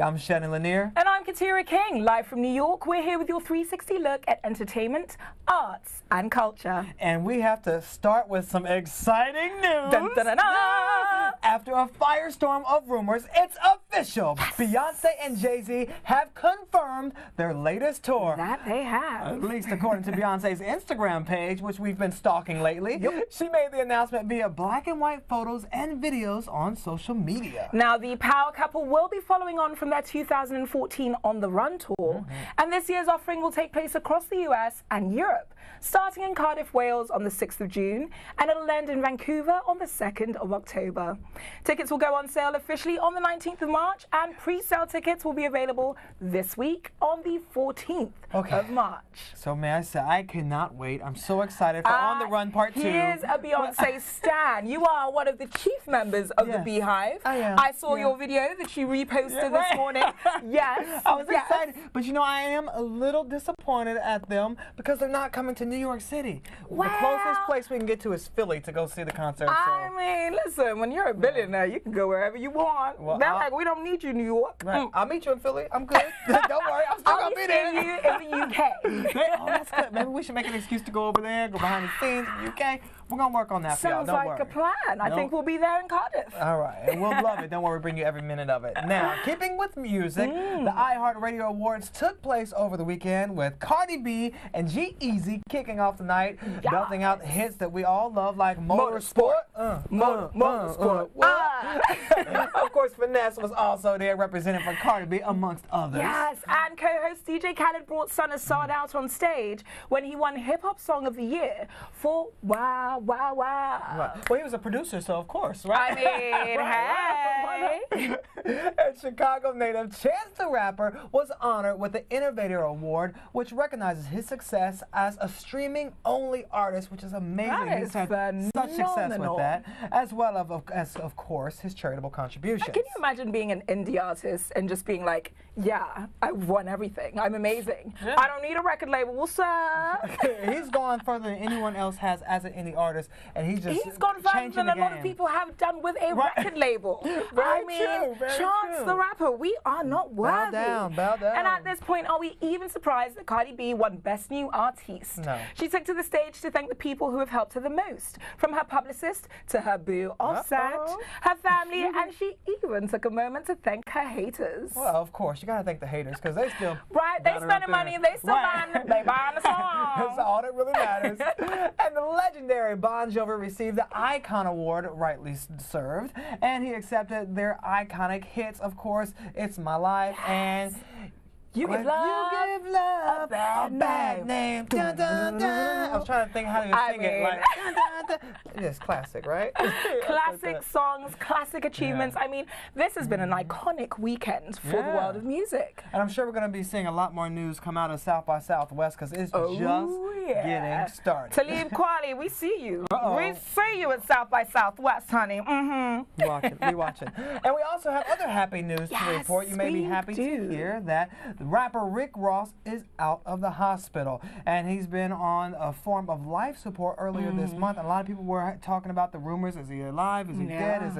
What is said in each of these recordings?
I'm Shannon LaNier. And I'm Keturah King, live from New York. We're here with your 360 look at entertainment, arts, and culture. And we have to start with some exciting news. Dun, dun, dun, dun. After a firestorm of rumors, it's official. Yes. Beyonce and Jay-Z have confirmed their latest tour. That they have. At least according to Beyonce's Instagram page, which we've been stalking lately. Yep. She made the announcement via black and white photos and videos on social media. Now, the power couple will be following on from their 2014 On the Run tour, and this year's offering will take place across the US and Europe, starting in Cardiff, Wales on the 6th of June, and it'll end in Vancouver on the 2nd of October. Tickets will go on sale officially on the 19th of March, and pre-sale tickets will be available this week on the 14th of March. So may I say, I cannot wait. I'm so excited for On the Run Part 2. Here's a Beyonce stan. You are one of the chief members of the Beehive. I am. I saw your video that you reposted this morning. Yes. I was excited. But you know, I am a little disappointed at them because they're not coming to New York City. Well, the closest place we can get to is Philly to go see the concert. I mean, listen, when you're a billionaire, you can go wherever you want. Well, they're like, we don't need you, New York. Right. I'll meet you in Philly. I'm good. Don't worry. I'm still going to be there. You in the UK. Oh, that's good. Maybe we should make an excuse to go over there, go behind the scenes in the UK. We're going to work on that for y'all. Sounds like a plan. I think we'll be there in Cardiff. All right. And we'll love it. Don't worry. Bring you every minute of it. Now, keeping with music, the iHeartRadio Awards took place over the weekend with Cardi B and G-Eazy kicking off the night, belting out hits that we all love like Motorsport. Motorsport. Of course, Finesse was also there representing for Cardi B, amongst others. Yes, and co-host DJ Khaled brought Son of Sard out on stage when he won Hip Hop Song of the Year for Wow Wow Wow. Right. Well, he was a producer, so of course, right? I mean, hey. And Chicago native Chance the Rapper was honored with the Innovator Award, which recognizes his success as a streaming-only artist, which is amazing. That He's is had such success with that, as well as of course, his charitable contributions. Can you imagine being an indie artist and just being like, yeah, I won everything. I'm amazing. Yeah. I don't need a record label. What's up? He's gone further than anyone else has as an indie artist, and he's gone further than a lot of people have done with a record label. I mean, Chance the Rapper, we are not worthy. Bow down. And at this point, are we even surprised that Cardi B won Best New Artiste? No. She took to the stage to thank the people who have helped her the most, from her publicist to her boo Offset, her family, and she even took a moment to thank her haters. Well, of course, you gotta thank the haters because they still they spending money and they still buying the song. That's all that really matters. And the legendary Bon Jovi received the Icon Award, rightly served, and he accepted their iconic hits. Of course, It's My Life and You Give Love a Bad Name. Dun, dun, dun. I was trying to think how to sing it. Like, dun, dun, dun. It's classic, right? Classic songs, classic achievements. I mean, this has been an iconic weekend for the world of music. And I'm sure we're going to be seeing a lot more news come out of South by Southwest because it's just getting started. Talib Kweli, we see you. We see you at South by Southwest, honey. We watching. And we also have other happy news to report. You may be happy to hear that the rapper Rick Ross is out of the hospital, and he's been on a form of life support earlier this month. A lot of people were talking about the rumors. Is he alive? Is he dead? Is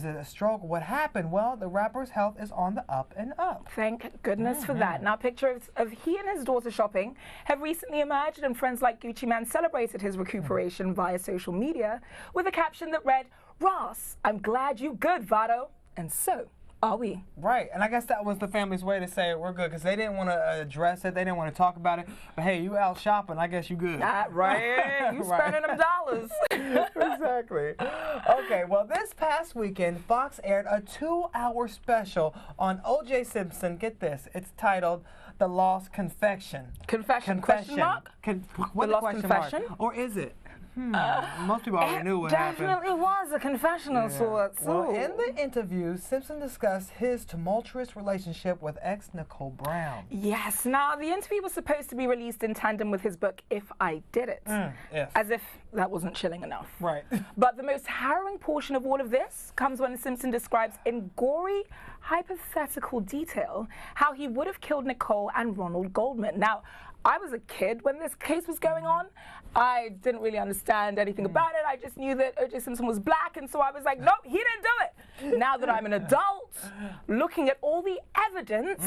it a stroke? What happened? Well, the rapper's health is on the up and up. Thank goodness for that. Now, pictures of he and his daughter shopping have recently emerged, and friends like Gucci Mane celebrated his recuperation via social media with a caption that read, "Ross, I'm glad you good, Vado, and so are we." Right, and I guess that was the family's way to say we're good because they didn't want to address it, they didn't want to talk about it. But hey, you out shopping, I guess you good. Right, you spending them dollars. Exactly. Okay, well, this past weekend, Fox aired a 2-hour special on O.J. Simpson. Get this, it's titled "The Lost Confession." Confession? Question mark? What the Lost Confession? Or is it? Most people already knew what happened. It definitely was a confession of sorts. Well, in the interview, Simpson discussed his tumultuous relationship with ex Nicole Brown. Yes. Now, the interview was supposed to be released in tandem with his book, If I Did It. As if that wasn't chilling enough. Right. But the most harrowing portion of all of this comes when Simpson describes in gory, hypothetical detail how he would have killed Nicole and Ronald Goldman. Now, I was a kid when this case was going on. I didn't really understand anything about it. I just knew that O.J. Simpson was black, and so I was like, nope, he didn't do it. Now that I'm an adult, looking at all the evidence,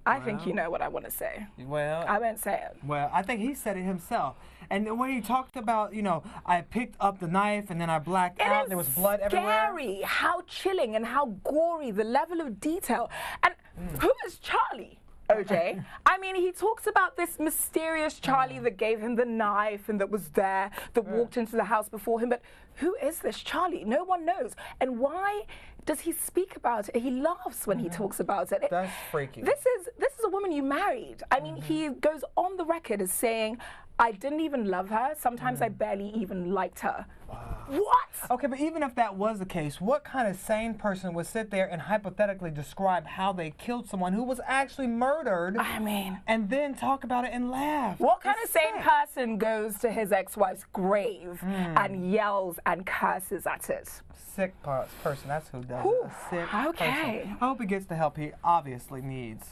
I think you know what I want to say. Well, I won't say it. Well, I think he said it himself. And when he talked about, you know, I picked up the knife and then I blacked out, there was blood everywhere. Scary how chilling and how gory the level of detail. And who is Charlie? OJ. I mean, he talks about this mysterious Charlie that gave him the knife and that was there, that walked into the house before him. But who is this Charlie? No one knows. And why does he speak about it? He laughs when he talks about it. That's freaky. This is a woman you married. I mean, he goes on the record as saying, I didn't even love her. Sometimes I barely even liked her. Wow. What? Okay, but even if that was the case, what kind of sane person would sit there and hypothetically describe how they killed someone who was actually murdered? I mean, and then talk about it and laugh? What kind of sane person goes to his ex-wife's grave and yells and curses at it? Sick person, that's who does it. A sick person. I hope he gets the help he obviously needs.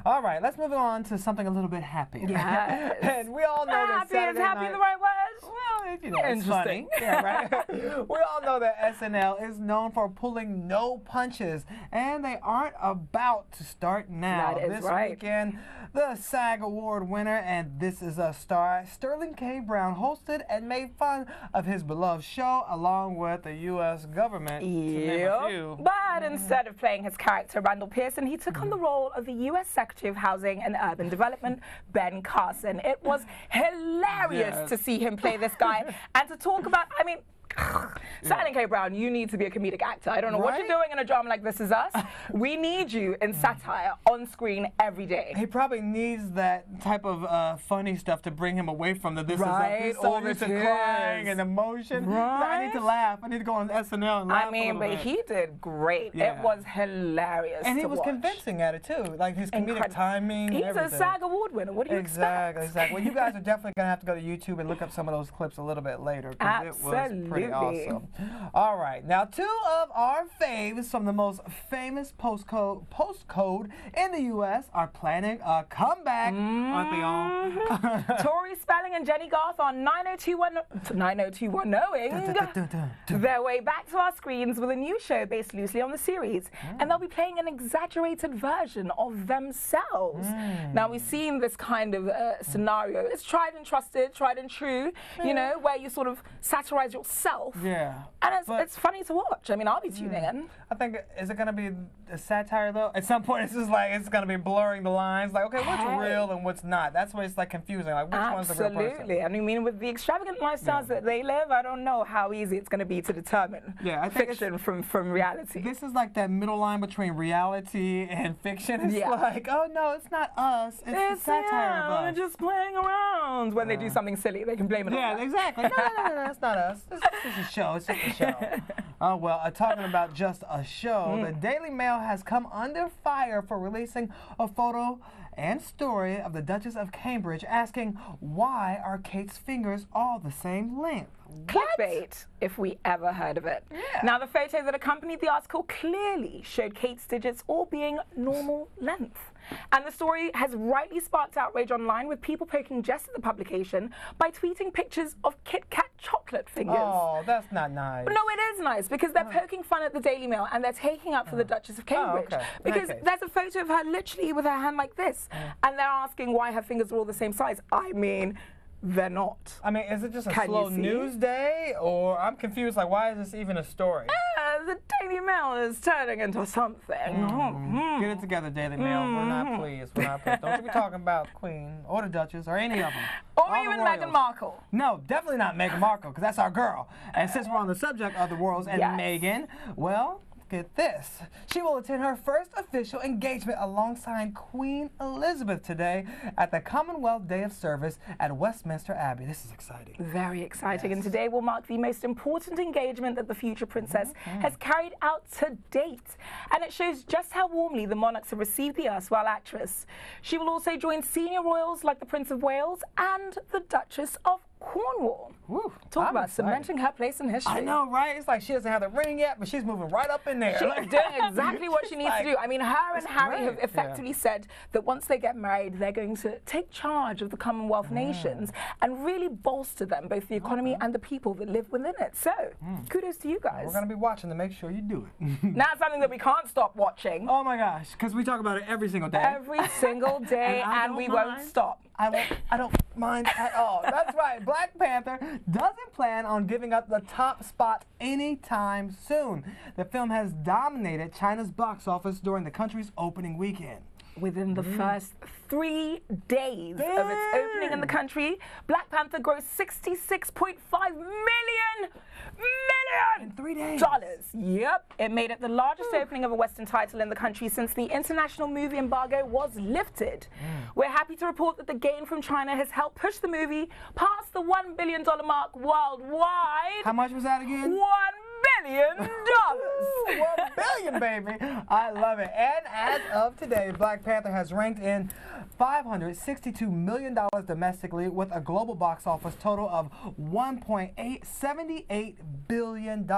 All right, let's move on to something a little bit happier. Yes. And we all know that Saturday happy night, the right word? Well, you know, it's funny. Yeah, right? We all know that SNL is known for pulling no punches, and they aren't about to start now. That is this right. weekend, the SAG Award winner and This Is Us star, Sterling K. Brown, hosted and made fun of his beloved show along with the U.S. government, to name a few. But instead of playing his character, Randall Pearson, he took on the role of the U.S. Secretary of Housing and Urban Development, Ben Carson. It was hilarious to see him play this guy and to talk about, I mean, Sterling K. Brown, you need to be a comedic actor. I don't know what you're doing in a drama like This Is Us. We need you in satire on screen every day. He probably needs that type of funny stuff to bring him away from the This Is Us. He's so used to crying and emotion. I need to laugh. I need to go on SNL and laugh. I mean, but he did great. Yeah. It was hilarious. And he was convincing at it too. Like his comedic timing. He's everything. a SAG Award winner. What do you expect? Exactly. Well, you guys are definitely gonna have to go to YouTube and look up some of those clips a little bit later because it was pretty awesome. All right, now two of our faves from the most famous postcode in the U.S. are planning a comeback, aren't they all? Tori Spelling and Jennie Garth on 90210 knowing their way back to our screens with a new show based loosely on the series, and they'll be playing an exaggerated version of themselves. Now we've seen this kind of scenario. It's tried and trusted, tried and true, you know, where you sort of satirize yourself. Yeah. And it's funny to watch. I mean, I'll be tuning in. I think, is it going to be a satire though? At some point, it's just like, it's going to be blurring the lines. Like, okay, what's real and what's not? That's why it's like confusing. Like, which one's the real person? Absolutely. And I mean, with the extravagant lifestyles that they live, I don't know how easy it's going to be to determine fiction from reality. This is like that middle line between reality and fiction. It's like, oh no, it's not us. It's the satire of us. They're just playing around. When they do something silly, they can blame it on us. Yeah, exactly. No, it's not us. It's a show. It's just a show. Oh, well, talking about just a show, the Daily Mail has come under fire for releasing a photo and story of the Duchess of Cambridge asking, why are Kate's fingers all the same length? Clickbait, if we ever heard of it. Yeah. Now, the photo that accompanied the article clearly showed Kate's digits all being normal length. And the story has rightly sparked outrage online, with people poking jest at the publication by tweeting pictures of Kit Kat chocolate fingers. Oh, that's not nice. But no, it is nice, because they're poking fun at the Daily Mail and they're taking up for the Duchess of Cambridge. Because there's a photo of her literally with her hand like this, and they're asking why her fingers are all the same size. I mean, they're not. I mean, is it just a slow news day? Or I'm confused, like, why is this even a story? The Daily Mail is turning into something. Get it together, Daily Mail. We're not pleased. We're not pleased. Don't you be talking about Queen or the Duchess or any of them. Or even Meghan Markle. No, definitely not Meghan Markle, because that's our girl. And since we're on the subject of the royals and Meghan, well, get this. She will attend her first official engagement alongside Queen Elizabeth today at the Commonwealth Day of Service at Westminster Abbey. This is exciting. Very exciting. And today will mark the most important engagement that the future princess has carried out to date. And it shows just how warmly the monarchs have received the erstwhile actress. She will also join senior royals like the Prince of Wales and the Duchess of Cornwall. Woo, Talk I'm about excited. cementing her place in history. I know, right? It's like she doesn't have the ring yet, but she's moving right up in there. She's doing exactly what she needs to do. I mean, her and Harry have great. effectively said that once they get married, they're going to take charge of the Commonwealth nations and really bolster them, both the economy and the people that live within it. So, kudos to you guys. We're going to be watching to make sure you do it. Now it's something that we can't stop watching. Oh my gosh, because we talk about it every single day. Every single day, and we won't stop. I don't mind at all. That's right. Black Panther doesn't plan on giving up the top spot anytime soon. The film has dominated China's box office during the country's opening weekend. Within the first 3 days of its opening in the country, Black Panther grossed $66.5 million In 3 days. dollars. Yep. It made it the largest opening of a Western title in the country since the international movie embargo was lifted. We're happy to report that the gain from China has helped push the movie past the $1 billion mark worldwide. How much was that again? $1 billion. $1 billion, baby. I love it. And as of today, Black Panther has ranked in $562 million domestically with a global box office total of $1.878 billion.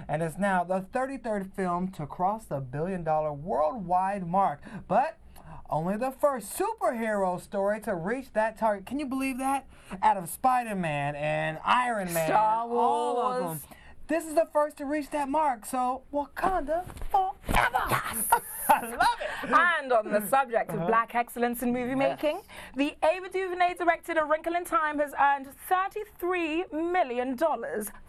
And is now the 33rd film to cross the $1 billion worldwide mark. But only the first superhero story to reach that target. Can you believe that? Out of Spider-Man and Iron Man, Star Wars. all of them. This is the first to reach that mark, so Wakanda forever. Yes. I love it. And on the subject of black excellence in movie making, the Ava DuVernay-directed A Wrinkle in Time has earned $33 million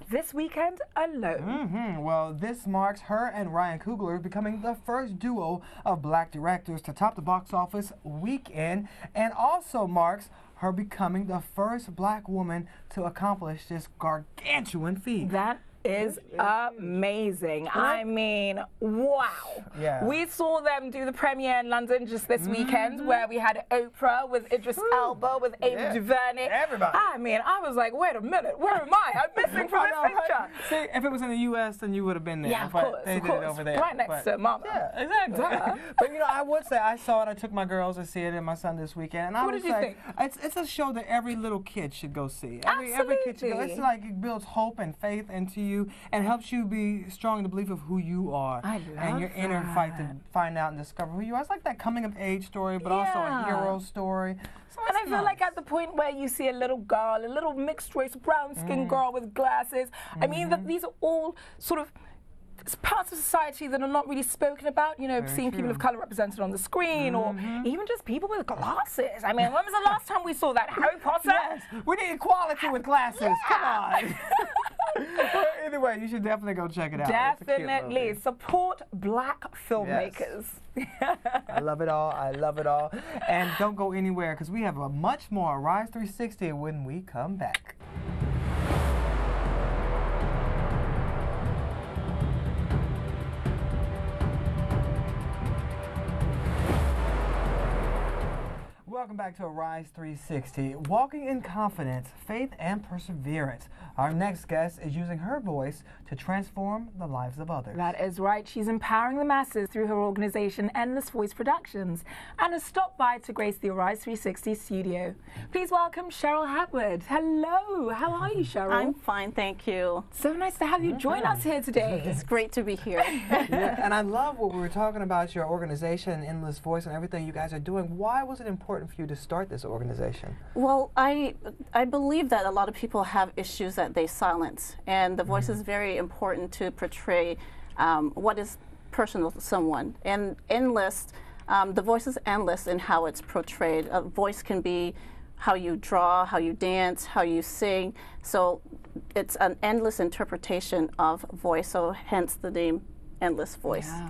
this weekend alone. Well, this marks her and Ryan Coogler becoming the first duo of black directors to top the box office weekend, and also marks her becoming the first black woman to accomplish this gargantuan feat. That is amazing. I mean, wow. Yeah. We saw them do the premiere in London just this weekend, where we had Oprah with Idris Elba, with Ava DuVernay. Everybody. I mean, I was like, wait a minute, where am I? I'm missing from this picture. Right? See, if it was in the U.S., then you would have been there. Yeah, of but course, they of did course. it over there. Right next to Mama. Yeah, exactly. But you know, I would say I saw it. I took my girls to see it and my son this weekend, and I What was did you like, think? it's a show that every little kid should go see. Every kid should go. It's like it builds hope and faith into you and helps you be strong in the belief of who you are and your inner fight to find out and discover who you are. It's like that coming of age story, but also a hero story. So And I feel like at the point where you see a little girl, a little mixed race, brown skinned girl with glasses, I mean that these are all sort of parts of society that are not really spoken about, you know, seeing people of color represented on the screen or even just people with glasses. I mean, when was the last time we saw that? Harry Potter? Yes, we need equality with glasses. Come on. Either way, you should definitely go check it out. Definitely. Support black filmmakers. Yes. I love it all. I love it all. And don't go anywhere because we have a much more Rise 360 when we come back. Welcome back to Rise 360, walking in confidence, faith, and perseverance. Our next guest is using her voice to transform the lives of others. That is right. She's empowering the masses through her organization, Endless Voice Productions, and has stopped by to grace the Rise 360 studio. Please welcome Sheryl Hatwood. Hello. How are you, Sheryl? I'm fine, thank you. So nice to have you join us here today. It's great to be here. Yeah, and I love what we were talking about, your organization, Endless Voice, and everything you guys are doing. Why was it important for you to start this organization? Well, I believe that a lot of people have issues that they silence, and the voice is very important to portray what is personal to someone. And endless, the voice is endless in how it's portrayed. A voice can be how you draw, how you dance, how you sing. So it's an endless interpretation of voice, so hence the name Endless Voice. Yeah.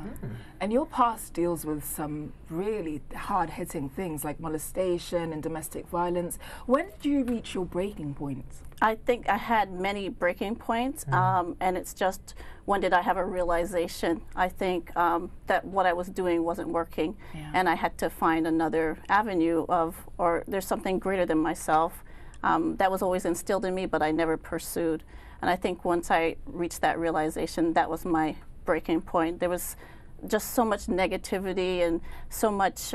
And your past deals with some really hard-hitting things like molestation and domestic violence. When did you reach your breaking point? I think I had many breaking points, and it's just when did I have a realization? I think that what I was doing wasn't working, and I had to find another avenue of, or there's something greater than myself that was always instilled in me, but I never pursued. And I think once I reached that realization, that was my breaking point. There was just so much negativity and so much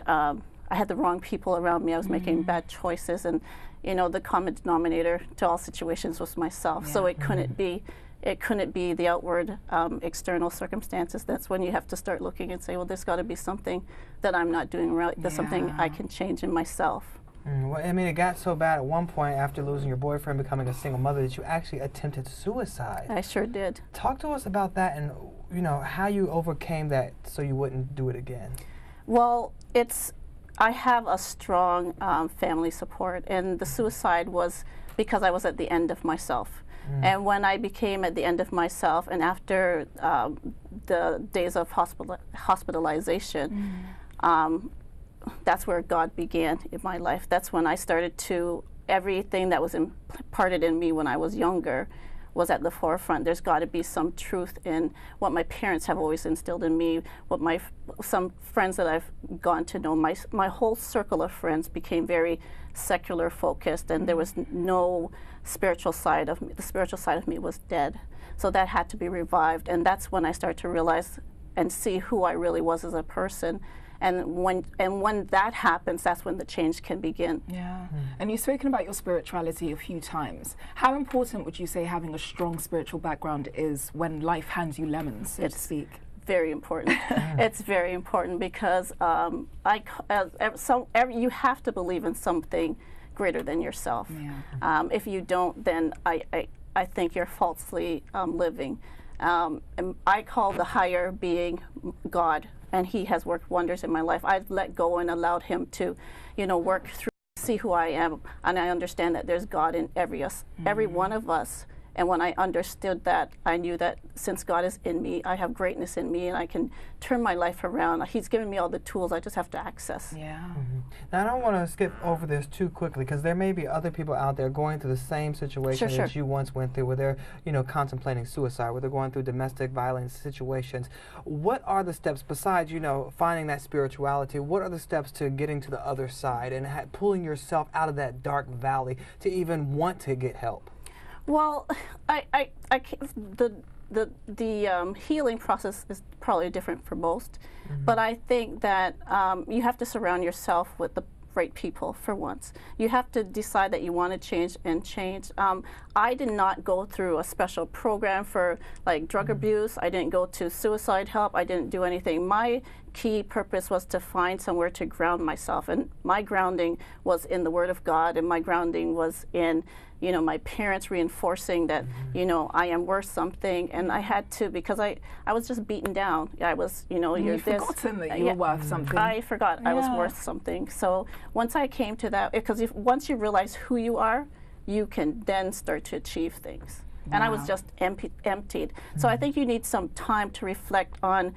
I had the wrong people around me. I was making bad choices, and you know, the common denominator to all situations was myself. So it couldn't be. It couldn't be the outward external circumstances. That's when you have to start looking and say, well, there's got to be something that I'm not doing right. There's something I can change in myself. Well, I mean, it got so bad at one point after losing your boyfriend, becoming a single mother, that you actually attempted suicide. I sure did. Talk to us about that, and you know, how you overcame that so you wouldn't do it again. Well, I have a strong family support, and the suicide was because I was at the end of myself. And when I became at the end of myself, and after the days of hospitalization, that's where God began in my life. That's when I started to, everything that was imparted in me when I was younger was at the forefront. There's got to be some truth in what my parents have always instilled in me, what some friends that I've gone to know. My whole circle of friends became very secular focused, and there was no spiritual side of me. The spiritual side of me was dead. So that had to be revived, and that's when I started to realize and see who I really was as a person. And when that happens, that's when the change can begin. Yeah. And you've spoken about your spirituality a few times. How important would you say having a strong spiritual background is when life hands you lemons, so to speak? Very important. It's very important because you have to believe in something greater than yourself. Yeah. If you don't, then I think you're falsely living. And I call the higher being God, and he has worked wonders in my life. I've let go and allowed him to, you know, work through, see who I am, and I understand that there's God in every one of us. And when I understood that, I knew that since God is in me, I have greatness in me, and I can turn my life around. He's given me all the tools. I just have to access. Yeah. Now, I don't want to skip over this too quickly, because there may be other people out there going through the same situation that you once went through, where they're, you know, contemplating suicide, where they're going through domestic violence situations. What are the steps, besides, you know, finding that spirituality, what are the steps to getting to the other side and pulling yourself out of that dark valley to even want to get help? Well, the healing process is probably different for most, but I think that you have to surround yourself with the right people for once. You have to decide that you want to change and change. I did not go through a special program for like drug abuse. I didn't go to suicide help. I didn't do anything. My key purpose was to find somewhere to ground myself, and my grounding was in the Word of God, and my grounding was in, you know, my parents reinforcing that, you know, I am worth something, and I had to, because I was just beaten down. I was, you know, you've forgotten that you were worth something. I forgot I was worth something. So once I came to that, because once you realize who you are, you can then start to achieve things. And I was just emptied. So I think you need some time to reflect on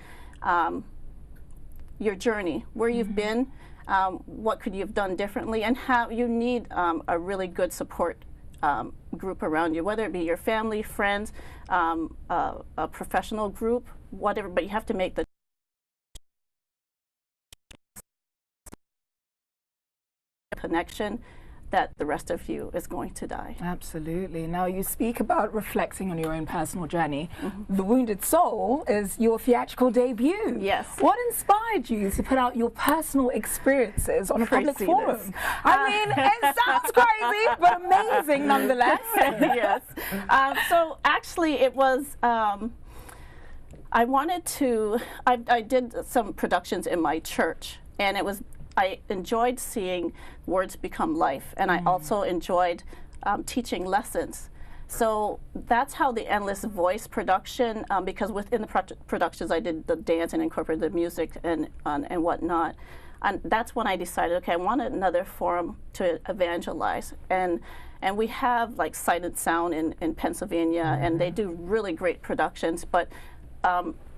your journey, where you've been, what could you have done differently, and how you need a really good support group around you, whether it be your family, friends, a professional group, whatever, but you have to make the connection that the rest of you is going to die. Absolutely. Now, you speak about reflecting on your own personal journey. The Wounded Soul is your theatrical debut. Yes. What inspired you to put out your personal experiences on a public forum? I mean, it sounds crazy, but amazing nonetheless. Yes. So actually, it was, I wanted to, I did some productions in my church, and it was, I enjoyed seeing words become life, and I also enjoyed teaching lessons. So that's how the Endless Voice production, because within the productions I did the dance and incorporated the music and whatnot. And that's when I decided, okay, I wanted another forum to evangelize. And we have like Sight and Sound in Pennsylvania, and they do really great productions, but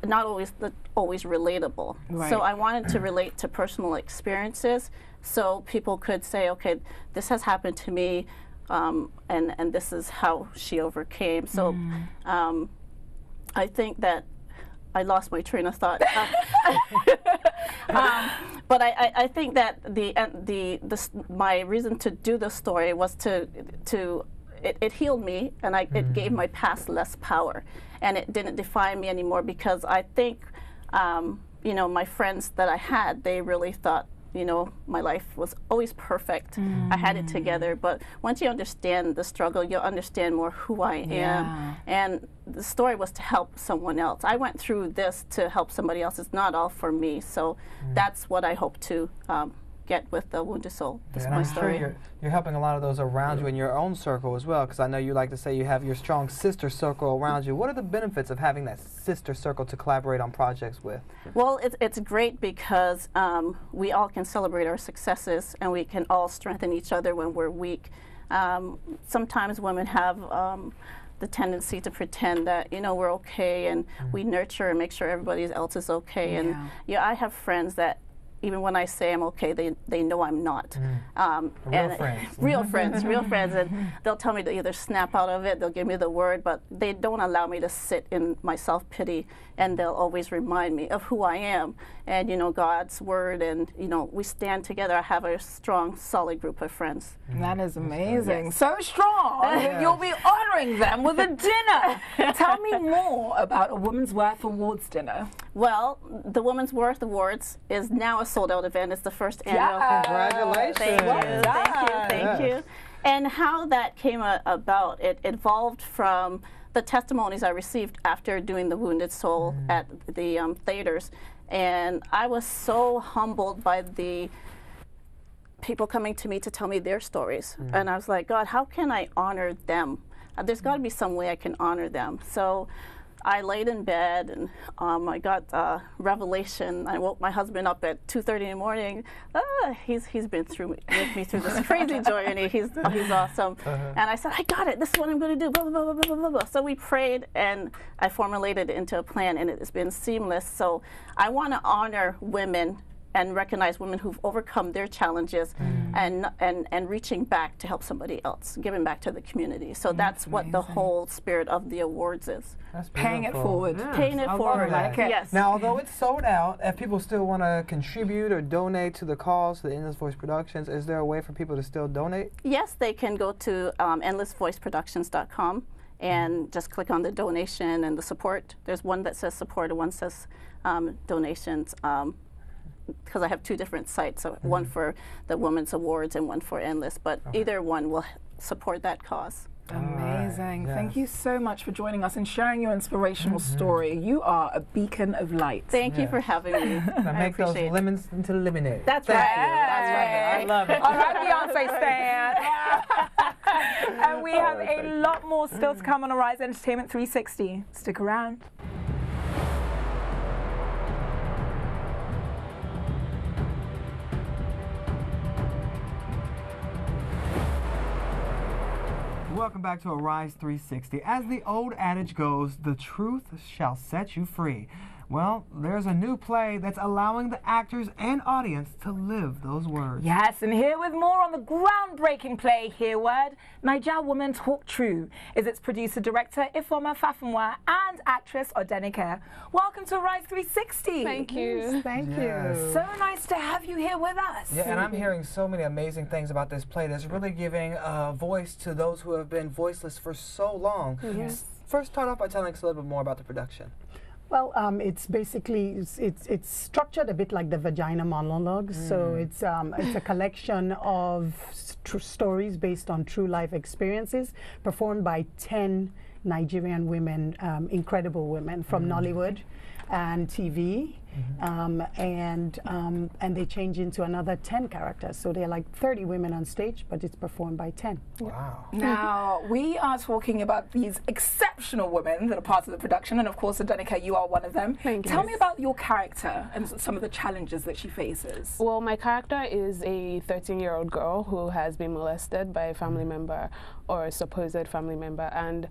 not always relatable. Right. So I wanted to relate to personal experiences, so people could say, okay, this has happened to me, and this is how she overcame. So I think that I lost my train of thought. But I think that my reason to do the story was it healed me, and it gave my past less power, and it didn't define me anymore, because I think, you know, my friends that I had, they really thought you know, my life was always perfect. I had it together. But once you understand the struggle, you'll understand more who I am. And the story was to help someone else. I went through this to help somebody else. It's not all for me. So that's what I hope to get with the Wounded Soul. That's my story. Sure you're helping a lot of those around you in your own circle as well, because I know you like to say you have your strong sister circle around you. What are the benefits of having that sister circle to collaborate on projects with? Well, it's great because we all can celebrate our successes, and we can all strengthen each other when we're weak. Sometimes women have the tendency to pretend that, you know, we're okay, and we nurture and make sure everybody else is okay. And yeah, I have friends that even when I say I'm okay, they know I'm not. Real friends. Real friends, real friends. And they'll tell me to either snap out of it, they'll give me the word, but they don't allow me to sit in my self-pity, and they'll always remind me of who I am and, you know, God's word, and, you know, we stand together. I have a strong, solid group of friends. That is amazing. Yes. So strong. You'll be honoring them with a dinner. Tell me more about a Women's Worth Awards dinner. Well, the Women's Worth Awards is now a sold-out event. It's the first annual. Congratulations. Thank you. Thank you. And how that came about, it evolved from the testimonies I received after doing the Wounded Soul at the theaters. And I was so humbled by the people coming to me to tell me their stories. And I was like, God, how can I honor them? There's got to be some way I can honor them. So I laid in bed, and I got revelation. I woke my husband up at 2:30 in the morning. He's been with me through this crazy journey. He's awesome. And I said, I got it. This is what I'm going to do. Blah, blah, blah, blah, blah, blah. So we prayed, and I formulated it into a plan, and it has been seamless. So I want to honor women and recognize women who've overcome their challenges and reaching back to help somebody else, giving back to the community. So that's what the whole spirit of the awards is. That's paying it forward. Yeah. Paying it forward. Like it. Yes. Now, although it's sold out, if people still want to contribute or donate to the cause, to the Endless Voice Productions, is there a way for people to still donate? Yes, they can go to endlessvoiceproductions.com and just click on the donation and the support. There's one that says support and one says donations. Because I have two different sites, so one for the Women's Awards and one for Endless, but either one will support that cause. Amazing. Thank you so much for joining us and sharing your inspirational story. You are a beacon of light. Thank you for having me. I make those appreciate it. lemons into lemonade. That's right. That's right. I love it. All right, Beyonce stan. And we have a lot more still to come on Arise Entertainment 360. Stick around. Welcome back to Arise 360. As the old adage goes, the truth shall set you free. Well, there's a new play that's allowing the actors and audience to live those words. Yes, and here with more on the groundbreaking play, Hear Word, Naija Woman Talk True, is its producer-director Ifeoma Fafenwa and actress LaNier. Welcome to Arise 360. Thank you. Thank you. So nice to have you here with us. Yeah, and I'm hearing so many amazing things about this play that's really giving a voice to those who have been voiceless for so long. Yes. First, start off by telling us a little bit more about the production. Well, it's basically it's structured a bit like the Vagina Monologues. So it's a collection of stories based on true life experiences, performed by 10 Nigerian women, incredible women from Nollywood and TV, and they change into another 10 characters. So they're like 30 women on stage, but it's performed by 10. Wow. Now, we are talking about these exceptional women that are part of the production, and of course, LaNier, you are one of them. Thank you. Tell me about your character and some of the challenges that she faces. Well, my character is a 13-year-old girl who has been molested by a family member or a supposed family member, and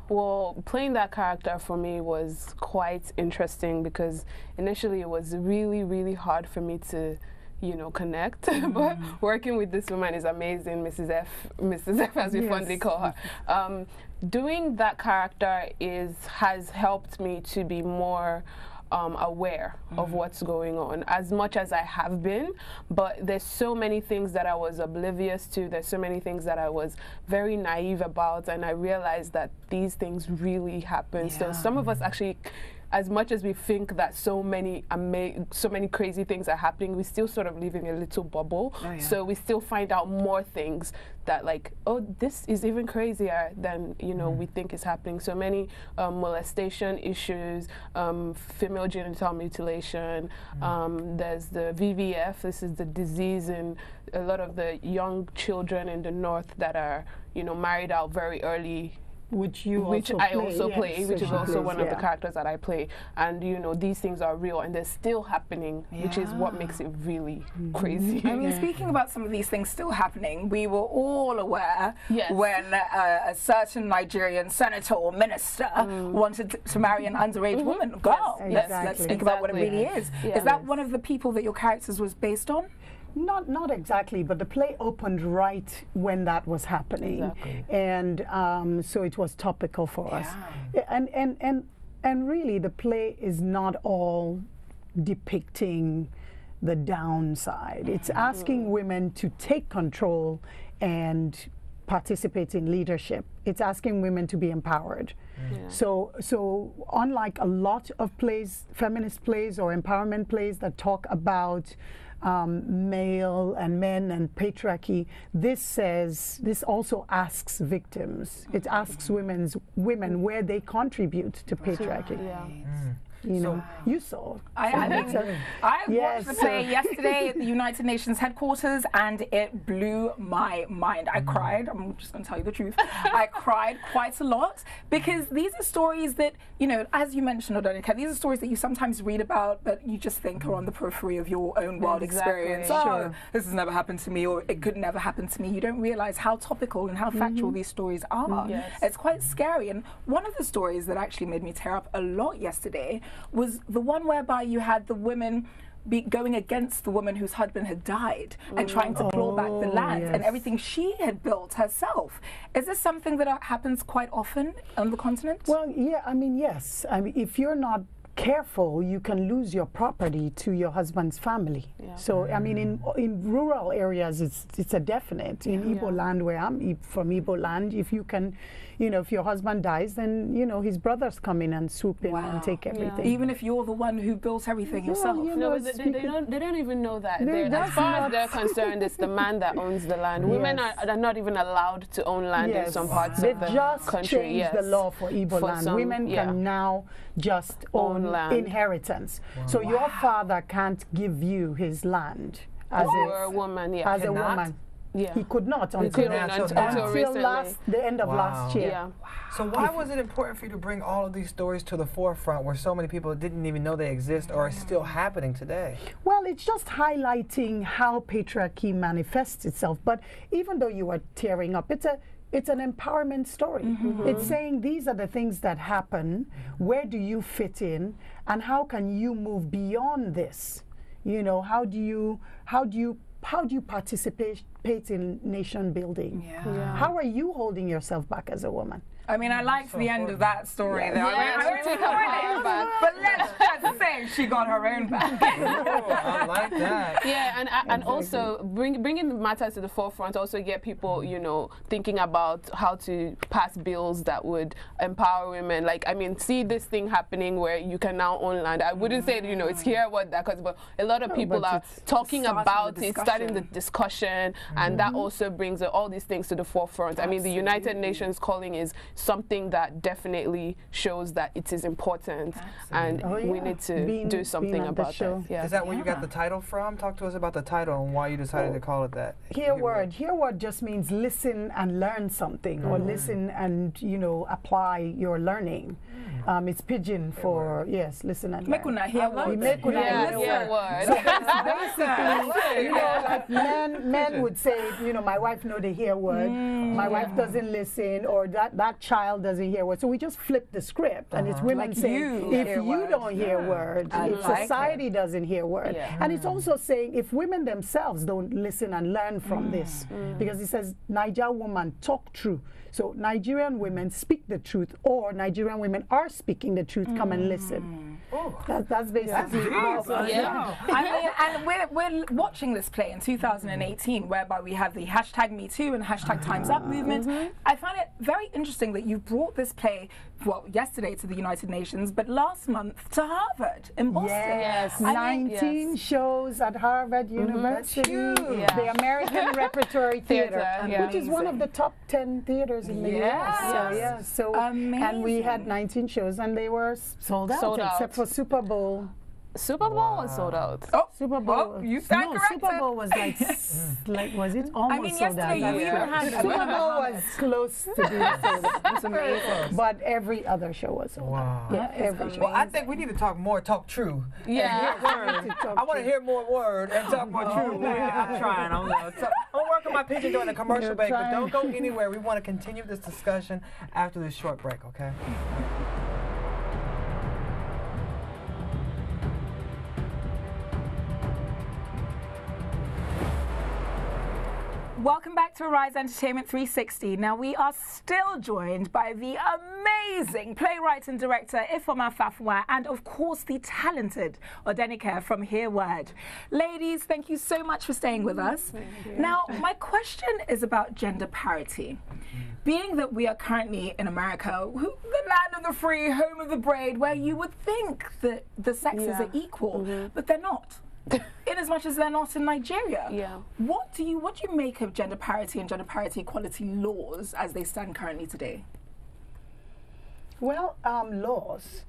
well, playing that character for me was quite interesting because initially it was really, really hard for me to, you know, connect. But working with this woman is amazing, Mrs. F, as we fondly call her. Doing that character has helped me to be more aware of what's going on, as much as I have been, but there's so many things that I was oblivious to, there's so many things that I was very naive about, and I realized that these things really happen. So some of us actually as much as we think that so many crazy things are happening, we still sort of live in a little bubble. Oh, yeah. So we still find out more things that, like, oh, this is even crazier than, you know, we think is happening. So many molestation issues, female genital mutilation, there's the VVF, this is the disease in a lot of the young children in the north that are, you know, married out very early. Which I also play, which is also one of the characters that I play. And, you know, these things are real and they're still happening, which is what makes it really crazy. I mean, speaking about some of these things still happening, we were all aware when a certain Nigerian senator or minister wanted to marry an underage woman. Girl, let's think about what it really is. Is that one of the people that your characters was based on? Not exactly, but the play opened right when that was happening, and so it was topical for us. And really, the play is not all depicting the downside. It's asking women to take control and participate in leadership. It's asking women to be empowered. So unlike a lot of plays, feminist plays or empowerment plays that talk about male and men and patriarchy, this also asks victims. It asks women where they contribute to patriarchy. You know, you saw. I watched the play yesterday at the United Nations headquarters, and it blew my mind. I cried. I'm just going to tell you the truth. I cried quite a lot because these are stories that, you know, as you mentioned, Odonika, these are stories that you sometimes read about, but you just think are on the periphery of your own world experience. Oh, this has never happened to me, or it could never happen to me. You don't realize how topical and how factual these stories are. It's quite scary. And one of the stories that actually made me tear up a lot yesterday was the one whereby you had the women going against the woman whose husband had died and trying to claw back the land and everything she had built herself. Is this something that happens quite often on the continent? Well, yeah, I mean, yes. I mean, if you're not careful, you can lose your property to your husband's family. So, I mean, in rural areas, it's a definite. In Igbo land, where I'm from, Igbo land, if you can, you know, if your husband dies, then, you know, his brothers come in and swoop in and take everything. Even if you're the one who built everything yourself. You know, they don't even know that. As far as they're concerned, it's the man that owns the land. Women are not even allowed to own land in some parts of the country. They just changed the law for Igbo land. Women can now just own land. Inheritance. So your father can't give you his land as a woman. As a woman. He could not until the end of last year. So why was it important for you to bring all of these stories to the forefront where so many people didn't even know they exist or are still happening today? Well, it's just highlighting how patriarchy manifests itself. But even though you are tearing up, it's an empowerment story. It's saying these are the things that happen, where do you fit in, and how can you move beyond this? You know, how do you participate in nation building? How are you holding yourself back as a woman? I mean, I liked the end of that story. But let's just say she got her own back. I like that. And also bringing the matter to the forefront also get people, you know, thinking about how to pass bills that would empower women. Like, I mean, see this thing happening where you can now own land. I wouldn't say, you know, it's here, what that, but a lot of people are talking about it, starting the discussion, and that also brings all these things to the forefront. I mean, the United Nations calling is something that definitely shows that it is important, and we need to do something about that. Is that where you got the title from? Talk to us about the title and why you decided to call it that. Hear word just means listen and learn something, or listen and, you know, apply your learning. It's pidgin for listen and learn. Hear word. So basically, you know, like men would say, you know, my wife know the hear word, my wife doesn't listen, or that child doesn't hear word. So we just flip the script, and it's women like saying, if you don't hear word, word, if society doesn't hear word. And it's also saying if women themselves don't listen and learn from this, because it says, Niger woman talk true. So Nigerian women speak the truth, or Nigerian women are speaking the truth, come and listen. That's basically how. I mean, and we're watching this play in 2018, whereby we have the hashtag Me Too and hashtag Time's Up movement. I find it very interesting that you brought this play, well, yesterday to the United Nations, but last month to Harvard in Boston. Yes, 19 shows at Harvard University, the American Repertory Theater, which is one of the top 10 theaters in the US. So and we had 19 shows, and they were sold out, except for Super Bowl. Super Bowl was sold out. Oh, Super Bowl. You stand corrected. Super Bowl was like was it almost sold out? Super Bowl was close to being sold out. That's amazing. But every other show was sold out. Yeah, every show. Well, I think we need to talk true. Yeah. I want to hear more word and talk more true. I'm trying. I'm working my pigeon during the commercial break, but don't go anywhere. We want to continue this discussion after this short break, okay? Welcome back to Arise Entertainment 360. Now, we are still joined by the amazing playwright and director Ifeoma Fafwa, and of course the talented Odenike from Hear Word. Ladies, thank you so much for staying with us. Now, my question is about gender parity. Being that we are currently in America, the land of the free, home of the brave, where you would think that the sexes are equal, but they're not. In as much as they're not in Nigeria. What do you make of gender parity and gender parity equality laws as they stand currently today? Well, laws,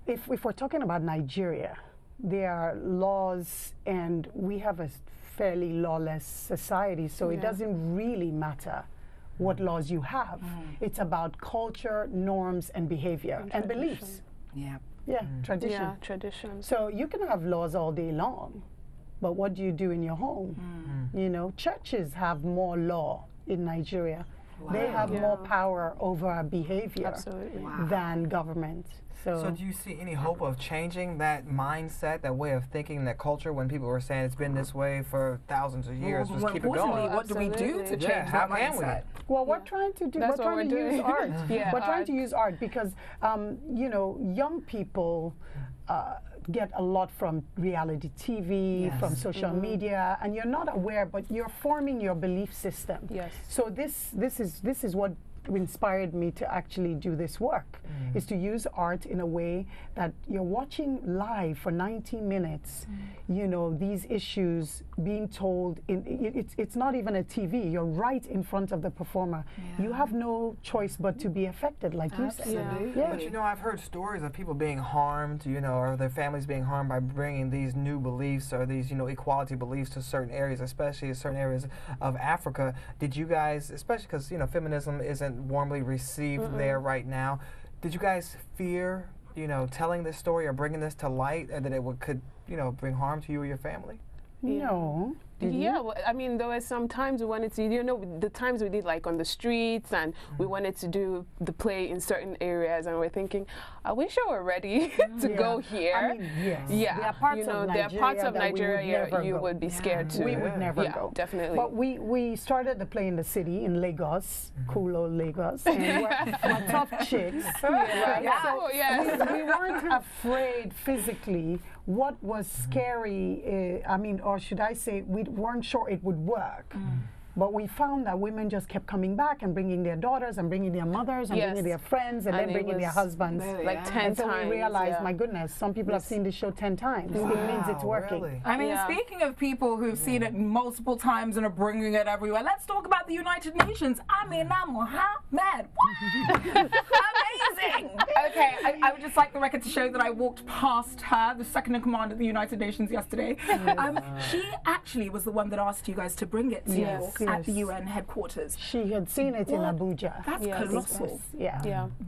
if we're talking about Nigeria, there are laws, and we have a fairly lawless society, so it doesn't really matter what laws you have. It's about culture, norms, and behavior, and beliefs. Tradition. Yeah, tradition. So you can have laws all day long, but what do you do in your home? You know, churches have more law in Nigeria. They have more power over our behavior than government. So do you see any hope of changing that mindset, that way of thinking, that culture, when people were saying it's been this way for thousands of years, just keep it going? What do we do to change that mindset? Well, we're trying to do, we're trying to use art. We're trying to use art because, you know, young people get a lot from reality TV, from social media, and you're not aware, but you're forming your belief system. So this is what inspired me to actually do this work, is to use art in a way that you're watching live for 90 minutes, you know, these issues being told, it's not even a TV, you're right in front of the performer. You have no choice but to be affected, like you said. But you know, I've heard stories of people being harmed, you know, or their families being harmed by bringing these new beliefs or these, you know, equality beliefs to certain areas, especially certain areas of Africa. Did you guys, especially because, you know, feminism isn't warmly received there right now, did you guys fear, you know, telling this story or bringing this to light, and that it could, you know, bring harm to you or your family? No. Well, I mean, there were some times we wanted to, you know, the times we did like on the streets, and we wanted to do the play in certain areas, and we're thinking, are we sure we're ready to go here? I mean, there are parts you know, of there are parts of Nigeria you would be scared to. We would never go. Definitely. But we started the play in the city, in Lagos, cool old Lagos, and we're tough chicks. We weren't afraid physically. What was scary, I mean, or should I say, we weren't sure it would work. But we found that women just kept coming back and bringing their daughters and bringing their mothers and bringing their friends and then bringing their husbands. Like 10 times. So we realized, my goodness, some people have seen this show 10 times. It means it's working. Really? I mean, speaking of people who've seen it multiple times and are bringing it everywhere, let's talk about the United Nations. Amina Mohammed. Amazing. Okay, I would just like the record to show that I walked past her, the second in command of the United Nations, yesterday. She actually was the one that asked you guys to bring it to New York at the UN headquarters. She had seen it in Abuja. That's colossal.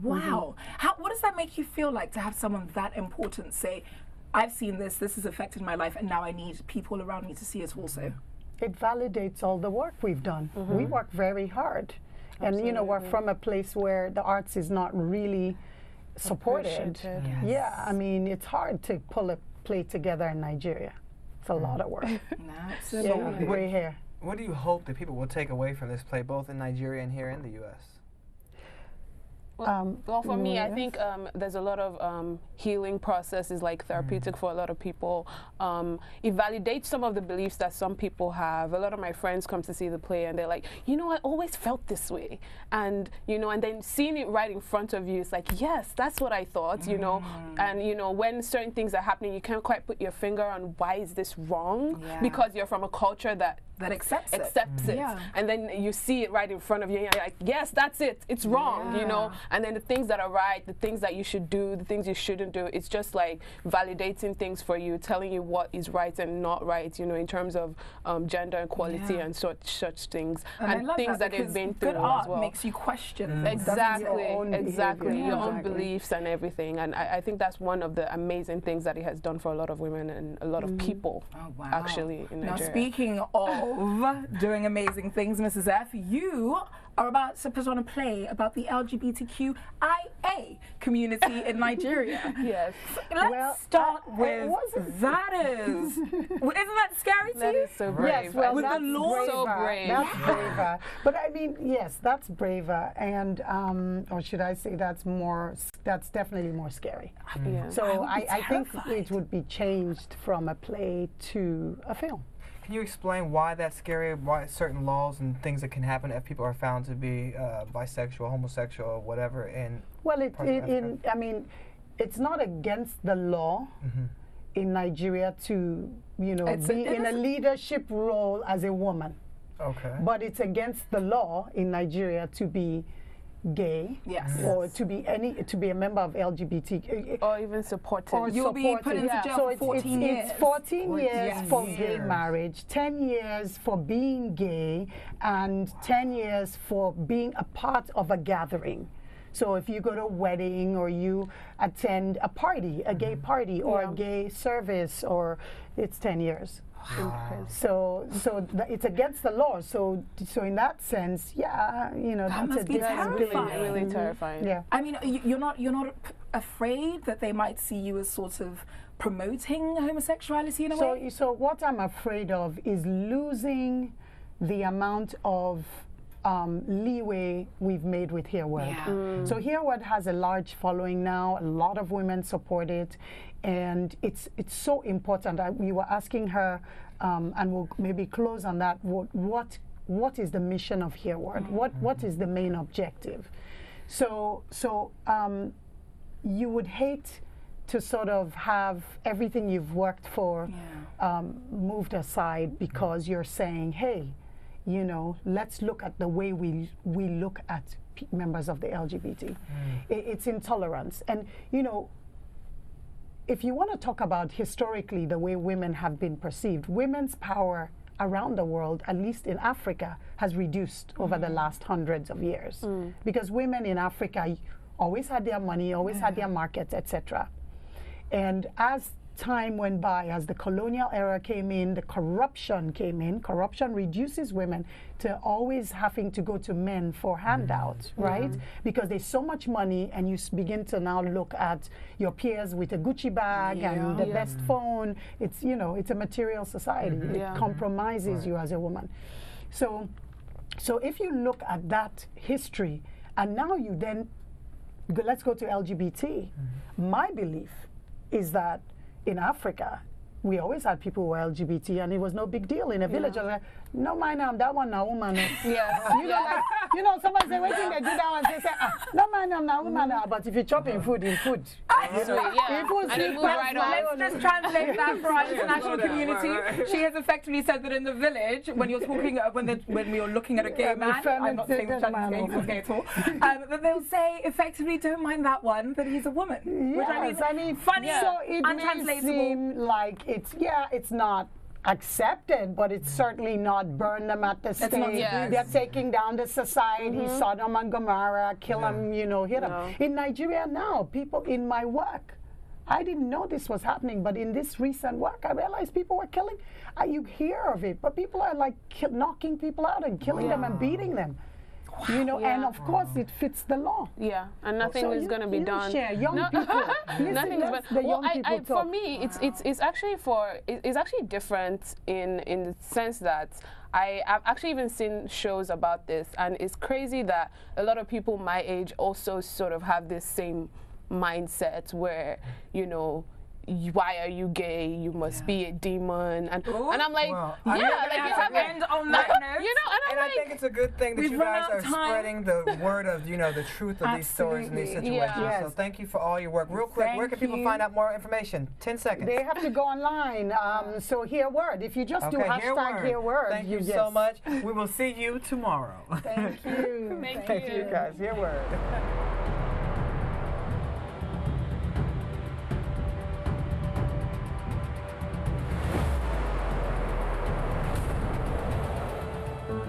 Wow. What does that make you feel like to have someone that important say, I've seen this has affected my life, and now I need people around me to see it also? It validates all the work we've done. We work very hard. And you know, we're from a place where the arts is not really supported. Yeah, I mean, it's hard to pull a play together in Nigeria. It's a lot of work. Absolutely. Yeah, gray hair. What do you hope that people will take away from this play, both in Nigeria and here in the U.S.? Well, for me, I think there's a lot of healing processes, like therapeutic for a lot of people. It validates some of the beliefs that some people have. A lot of my friends come to see the play and they're like, you know, I always felt this way. And, you know, and then seeing it right in front of you, it's like, yes, that's what I thought, you know. And, you know, when certain things are happening, you can't quite put your finger on why is this wrong, because you're from a culture that accepts it. Yeah. And then you see it right in front of you, and you're like, yes, that's it. It's wrong, you know. And then the things that are right, the things that you should do, the things you shouldn't do, it's just like validating things for you, telling you what is right and not right, you know, in terms of gender equality and such things. And things that they've been through good art as well. makes you question things. Exactly, your own Exactly. beliefs and everything. And I think that's one of the amazing things that it has done for a lot of women and a lot of people, actually, in Nigeria. Now, speaking of doing amazing things, Mrs. F, you are about to put on a play about the LGBTQIA community in Nigeria. Yes. Let's start with that is. Isn't that scary to you? That is so brave. Yes, well, With that's the law, so braver. brave. That's braver. But I mean, yes, that's braver, and or should I say that's definitely more scary. Yeah. So I think terrified. it would be changed from a play to a film. Can you explain why that's scary, why certain laws and things that can happen if people are found to be bisexual, homosexual, whatever? Well, I mean, it's not against the law in Nigeria to, you know, be in a leadership role as a woman. Okay. But it's against the law in Nigeria to be gay, or to be a member of LGBT, or even supported. You'll be put into jail for 14 years. It's 14 years for gay years. marriage, 10 years for being gay, and 10 years for being a part of a gathering. So if you go to a wedding or you attend a party, a gay party, or a gay service, or it's 10 years. Wow. So it's against the law. So in that sense, you know, That that's must be terrifying. Really terrifying. Yeah. I mean, you're not afraid that they might see you as sort of promoting homosexuality in a way? So what I'm afraid of is losing the amount of leeway we've made with Hereward. So Hereward has a large following now. A lot of women support it, and it's so important. We were asking her, and we'll maybe close on that. What is the mission of Hereward? What is the main objective? So you would hate to sort of have everything you've worked for moved aside because you're saying, hey, you know, let's look at the way we look at members of the LGBT. It's intolerance. And, you know, if you want to talk about historically the way women have been perceived, women's power around the world, at least in Africa, has reduced over the last hundreds of years. Because women in Africa always had their money, always had their markets, etc. And as time went by, as the colonial era came in, the corruption came in. Corruption reduces women to always having to go to men for handouts, right? Because there's so much money, and you begin to now look at your peers with a Gucci bag and the best phone. It's, you know, it's a material society. It compromises you as a woman. So if you look at that history, and now you then let's go to LGBT. My belief is that in Africa, we always had people who were LGBT, and it was no big deal in a village. I was like, no mind that one now woman. You know, like, you know, somebody say, waiting they do that one, they say, no mind now woman. But if you chop in food, people Let's just translate that for our international community. She has effectively said that in the village, when you're talking, when we are looking at a gay man, I'm not saying that gay at all, that they'll say effectively, don't mind that one, but he's a woman. Yes, Which I mean funny, so it may seem like it's not accepted, but it's certainly not burn them at the stake. They're taking down the society, Sodom and Gomorrah, kill them, you know, hit them. In Nigeria now, people in my work, I didn't know this was happening, but in this recent work, I realized people were killing. You hear of it, but people are like knocking people out and killing them and beating them. You know, and of course it fits the law. Yeah, and nothing is going to be done. Share young people. Nothing is the young people for me, it's actually different in the sense that I've actually even seen shows about this, and it's crazy that a lot of people my age also sort of have this same mindset where, you know, why are you gay? You must be a demon, and I'm like, well, yeah, like you have end on that note. you know, and I'm I think it's a good thing that you guys are spreading the word of, you know, the truth of these stories and these situations. Yeah. So thank you for all your work. Real quick, where can people find out more information? 10 seconds. They have to go online. So hear word. If you just do hashtag hear word. Thank you so much. We will see you tomorrow. Thank you. Thank Thank you guys. Hear word.